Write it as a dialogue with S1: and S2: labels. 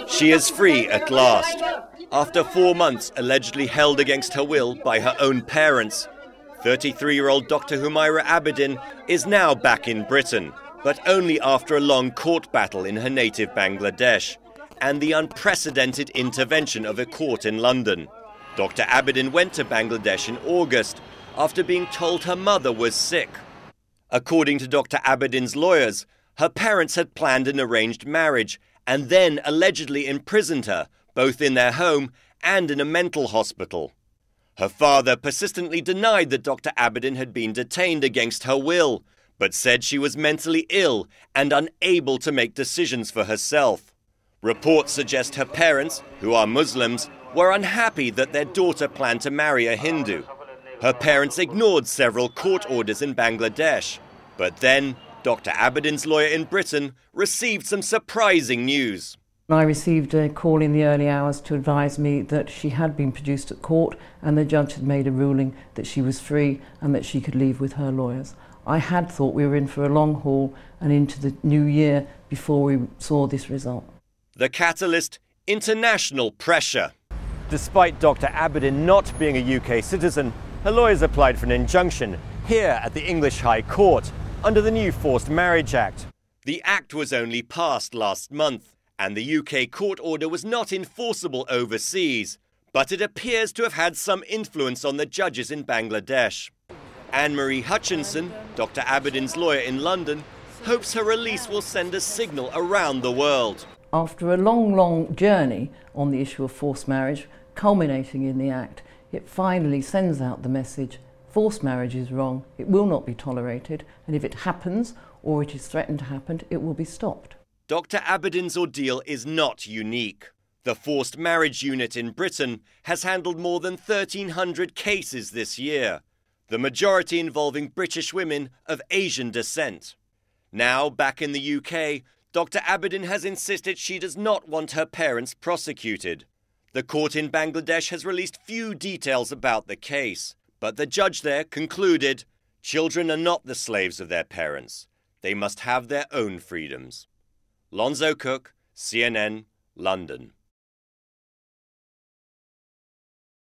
S1: She is free at last. After 4 months allegedly held against her will by her own parents, 33-year-old Dr. Humaira Abedin is now back in Britain, but only after a long court battle in her native Bangladesh and the unprecedented intervention of a court in London. Dr. Abedin went to Bangladesh in August after being told her mother was sick. According to Dr. Abedin's lawyers, her parents had planned an arranged marriage and then allegedly imprisoned her, both in their home and in a mental hospital. Her father persistently denied that Dr. Abedin had been detained against her will, but said she was mentally ill and unable to make decisions for herself. Reports suggest her parents, who are Muslims, were unhappy that their daughter planned to marry a Hindu. Her parents ignored several court orders in Bangladesh. But then, Dr. Abedin's lawyer in Britain received some surprising news.
S2: I received a call in the early hours to advise me that she had been produced at court and the judge had made a ruling that she was free and that she could leave with her lawyers. I had thought we were in for a long haul and into the new year before we saw this result.
S1: The catalyst: international pressure. Despite Dr. Abedin not being a UK citizen, her lawyers applied for an injunction here at the English High Court under the new Forced Marriage Act. The act was only passed last month, and the UK court order was not enforceable overseas, but it appears to have had some influence on the judges in Bangladesh. Anne-Marie Hutchinson, Dr. Abedin's lawyer in London, hopes her release will send a signal around the world.
S2: After a long journey on the issue of forced marriage, culminating in the Act, it finally sends out the message: forced marriage is wrong, it will not be tolerated, and if it happens, or it is threatened to happen, it will be stopped.
S1: Dr. Abedin's ordeal is not unique. The Forced Marriage Unit in Britain has handled more than 1,300 cases this year, the majority involving British women of Asian descent. Now, back in the UK, Dr. Abedin has insisted she does not want her parents prosecuted. The court in Bangladesh has released few details about the case, but the judge there concluded, children are not the slaves of their parents. They must have their own freedoms. Lonzo Cook, CNN, London.